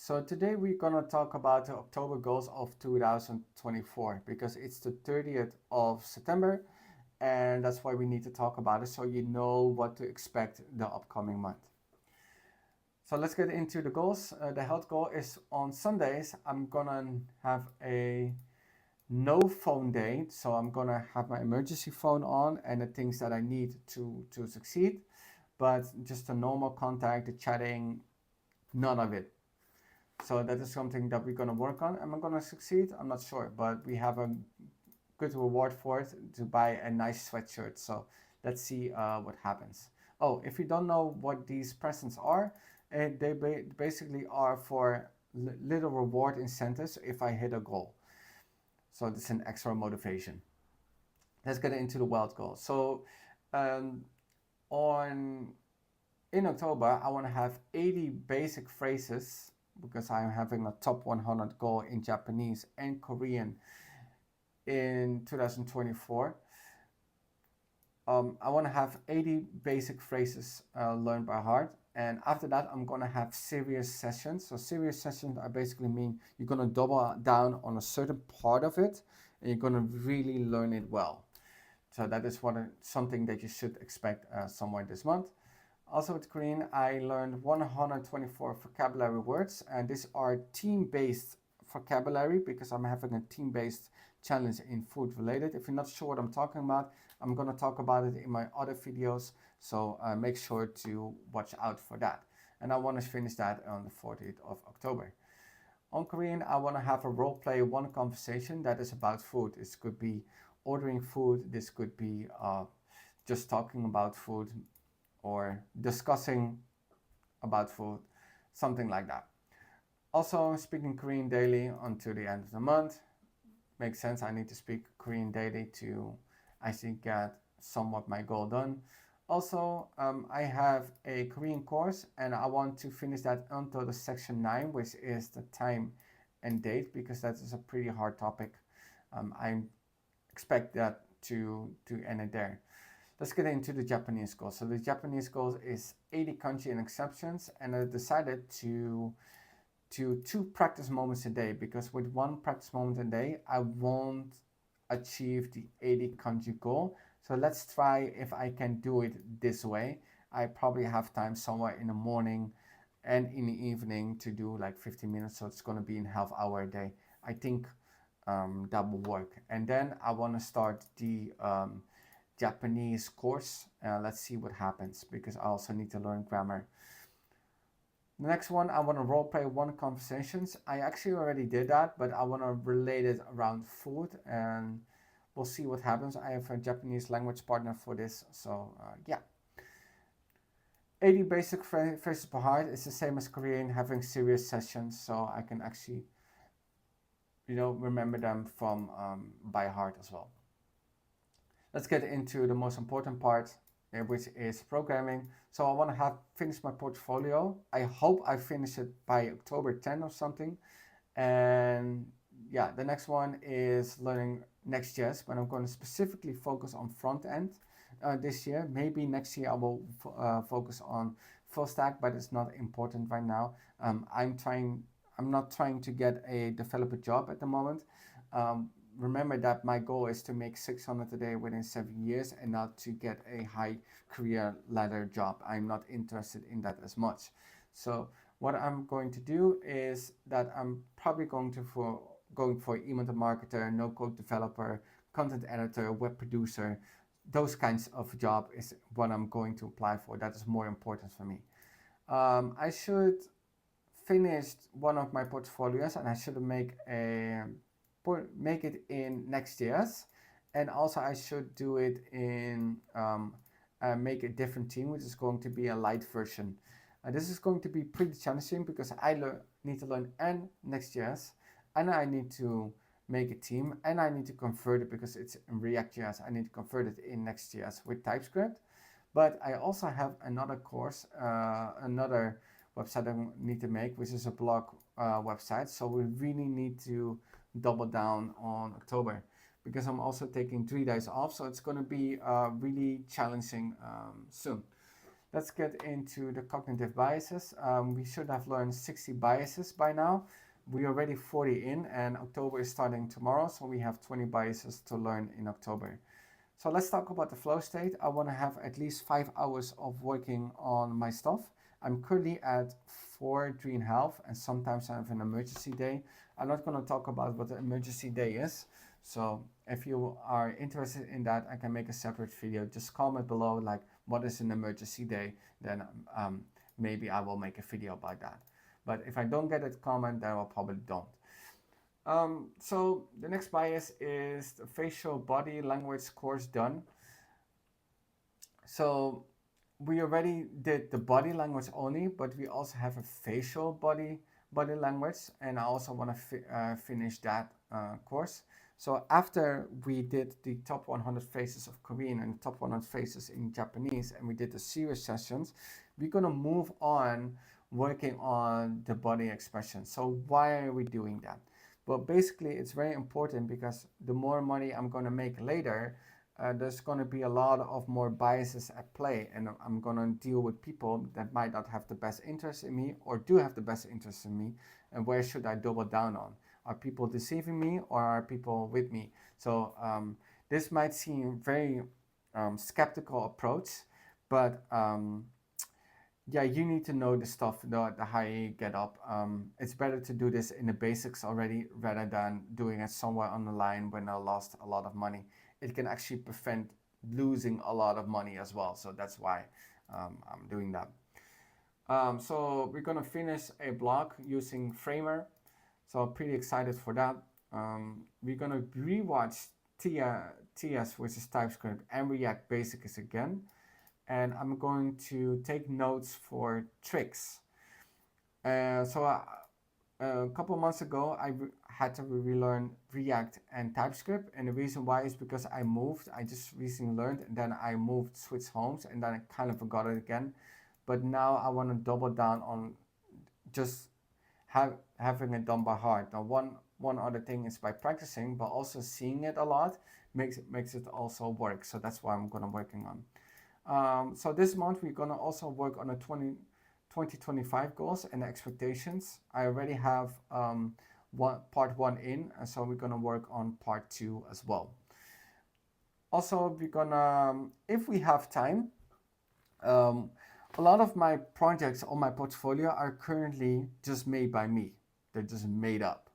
So today we're gonna talk about the October goals of 2024 because it's the 30th of September, and that's why we need to talk about it so you know what to expect the upcoming month. So let's get into the goals. The health goal is on Sundays. I'm gonna have a no phone day, so I'm gonna have my emergency phone on and the things that I need to succeed, but just the normal contact, the chatting, none of it. So that is something that we're gonna work on. Am I gonna succeed? I'm not sure, but we have a good reward for it to buy a nice sweatshirt. So let's see what happens. Oh, if you don't know what these presents are, basically are for little reward incentives if I hit a goal. So it's an extra motivation. Let's get into the wild goal. So um, on in October, I want to have 80 basic phrases because I'm having a top 100 goal in Japanese and Korean in 2024. I want to have 80 basic phrases learned by heart. And after that, I'm going to have serious sessions. So, serious sessions, I basically mean you're going to double down on a certain part of it and you're going to really learn it well. So, that is something that you should expect somewhere this month. Also with Korean, I learned 124 vocabulary words, and these are team-based vocabulary because I'm having a team-based challenge in food related. If you're not sure what I'm talking about, I'm going to talk about it in my other videos, so make sure to watch out for that. And I want to finish that on the 14th of October. On Korean, I want to have a role play one conversation that is about food. This could be ordering food, this could be just talking about food, or discussing about food, something like that. Also, speaking Korean daily until the end of the month. Makes sense, I need to speak Korean daily to actually get somewhat my goal done. Also, I have a Korean course and I want to finish that until the section 9, which is the time and date, because that is a pretty hard topic. I expect that to end it there. Let's get into the Japanese goal. So the Japanese goal is 80 kanji and exceptions, and I decided to 2 practice moments a day because with 1 practice moment a day, I won't achieve the 80 kanji goal. So let's try if I can do it this way. I probably have time somewhere in the morning and in the evening to do like 15 minutes. So it's going to be in half hour a day. I think that will work. And then I want to start the Japanese course. Let's see what happens because I also need to learn grammar. The next one, I want to roleplay 1 conversations. I actually already did that, but I want to relate it around food and we'll see what happens. I have a Japanese language partner for this, so yeah. 80 basic phrases per heart is the same as Korean, having serious sessions, so I can actually, remember them from by heart as well. Let's get into the most important part, which is programming. So I want to have finished my portfolio. I hope I finish it by October 10 or something. And yeah, the next one is learning Next.js, but I'm going to specifically focus on front end this year. Maybe next year I will focus on full stack, but it's not important right now. I'm not trying to get a developer job at the moment. Remember that my goal is to make 600 a day within 7 years and not to get a high career ladder job. I'm not interested in that as much. So what I'm going to do is that I'm probably going for email marketer, no code developer, content editor, web producer. Those kinds of job is what I'm going to apply for. That is more important for me. I should finish one of my portfolios and I should make it in Next.js, and also I should do it in make a different team, which is going to be a light version. This is going to be pretty challenging because I need to learn and Next.js, and I need to make a team, and I need to convert it because it's in React.js. I need to convert it in Next.js with TypeScript. But I also have another course, another website I need to make, which is a blog website. So we really need to double down on October because I'm also taking 3 days off. So it's going to be really challenging soon. let's get into the cognitive biases. We should have learned 60 biases by now. We are already 40 in, and October is starting tomorrow, so we have 20 biases to learn in October. So let's talk about the flow state. I want to have at least 5 hours of working on my stuff. I'm currently at 4, 3.5, and sometimes I have an emergency day. I'm not going to talk about what the emergency day is. So if you are interested in that, I can make a separate video. Just comment below like what is an emergency day. Then maybe I will make a video about that. But if I don't get a comment, then I probably don't. So the next bias is the facial body language course done. So we already did the body language only, but we also have a facial body language, and I also want to finish that course. So after we did the top 100 phrases of Korean and top 100 phrases in Japanese, and we did the serious sessions, we're gonna move on working on the body expression. So why are we doing that? Well, basically, it's very important because the more money I'm gonna make later, there's going to be a lot of more biases at play, and I'm going to deal with people that might not have the best interest in me or do have the best interest in me. And where should I double down on? Are people deceiving me or are people with me? So this might seem very skeptical approach, but yeah, you need to know the stuff, the higher you get up. It's better to do this in the basics already rather than doing it somewhere on the line when I lost a lot of money. It can actually prevent losing a lot of money as well. So that's why I'm doing that. So we're gonna finish a blog using Framer. So I'm pretty excited for that. We're gonna rewatch TS, which is TypeScript, and React Basics again. And I'm going to take notes for tricks. So a couple months ago, I had to relearn React and TypeScript, and the reason why is because I moved. I just recently learned, and then I moved, switched homes, and then I kind of forgot it again. But now I want to double down on just having it done by heart. Now, one other thing is by practicing, but also seeing it a lot makes it also work. So that's why I'm gonna working on. So this month we're gonna also work on a 2025 goals and expectations. I already have part 1 in, and so we're gonna work on part 2 as well. Also, we're gonna, if we have time, a lot of my projects on my portfolio are currently just made by me. They're just made up.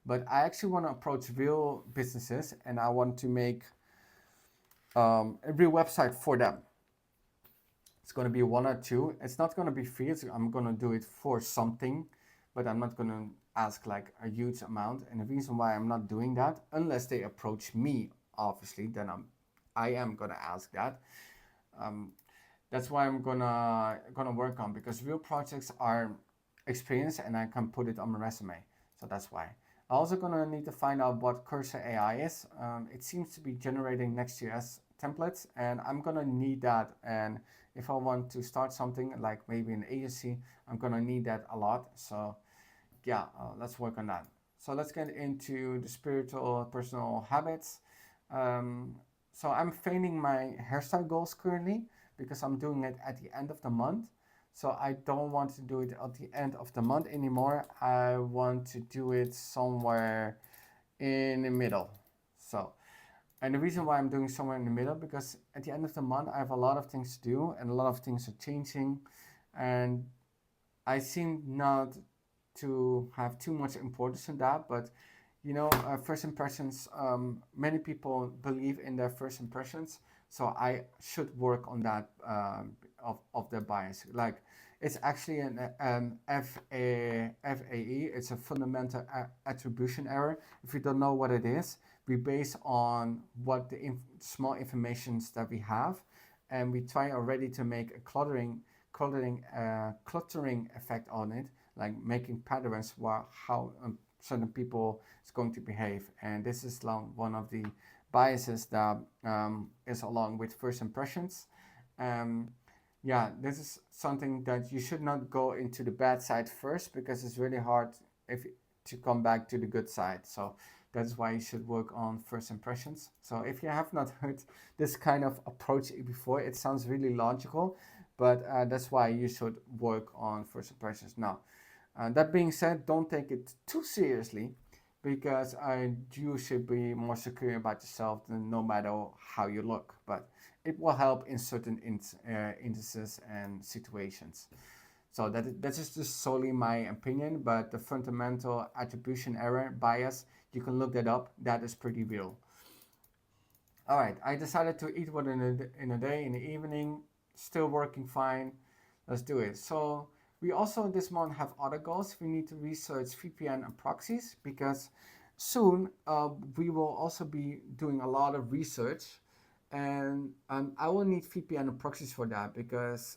But I actually want to approach real businesses, and I want to make a real website for them. It's going to be 1 or 2. It's not going to be free. I'm going to do it for something, but I'm not going to ask like a huge amount. And the reason why I'm not doing that, unless they approach me, obviously, then I am going to ask that. That's why I'm gonna work on, because real projects are experience and I can put it on my resume. So that's why. I'm also gonna need to find out what Cursor AI is. It seems to be generating Next.js templates, and I'm gonna need that. And if I want to start something like maybe an agency, I'm gonna need that a lot. So yeah, let's work on that. So let's get into the spiritual personal habits. So I'm failing my hairstyle goals currently, because I'm doing it at the end of the month. So I don't want to do it at the end of the month anymore. I want to do it somewhere in the middle. So, and the reason why I'm doing somewhere in the middle, because at the end of the month, I have a lot of things to do and a lot of things are changing. And I seem not to have too much importance in that, but you know, first impressions, many people believe in their first impressions. So I should work on that of the bias. Like it's actually an FAE. It's a fundamental attribution error. If you don't know what it is, we base on what the small informations that we have, and we try already to make a cluttering effect on it, like making patterns how certain people is going to behave. And this is one of the biases that is along with first impressions. Yeah, this is something that you should not go into the bad side first, because it's really hard to come back to the good side. So that's why you should work on first impressions. So if you have not heard this kind of approach before, it sounds really logical, but that's why you should work on first impressions now. That being said, don't take it too seriously, because you should be more secure about yourself than no matter how you look. But it will help in certain instances and situations. So that is just solely my opinion, but the fundamental attribution error bias, you can look that up. That is pretty real. All right, I decided to eat one in a day, in the evening, still working fine. Let's do it. So we also this month have other goals. We need to research VPN and proxies, because soon we will also be doing a lot of research, and I will need VPN and proxies for that, because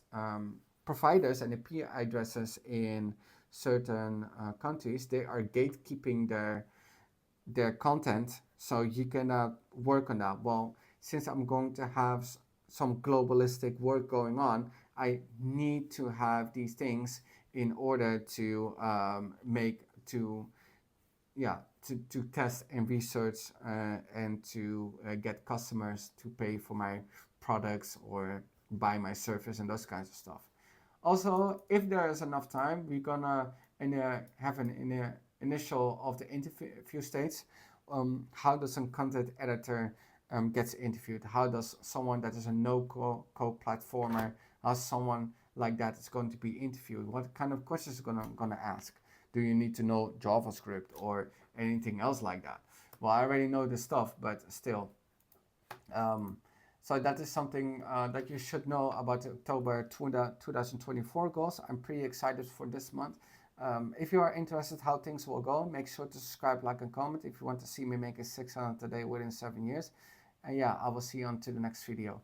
providers and IP addresses in certain countries, they are gatekeeping their content, so you cannot work on that. Well, since I'm going to have some globalistic work going on, I need to have these things in order to make to yeah to test and research, and to get customers to pay for my products or buy my service and those kinds of stuff. Also, if there is enough time, we're gonna have an initial of the interview stage. How does a content editor gets interviewed? How does someone that is a no-code platformer, how someone like that is going to be interviewed? What kind of questions are gonna ask? Do you need to know JavaScript or anything else like that? Well, I already know this stuff, but still. Um, so that is something that you should know about the October 2024 goals. I'm pretty excited for this month. If you are interested how things will go, make sure to subscribe, like, and comment if you want to see me make a 600 a day within 7 years. And yeah, I will see you on to the next video.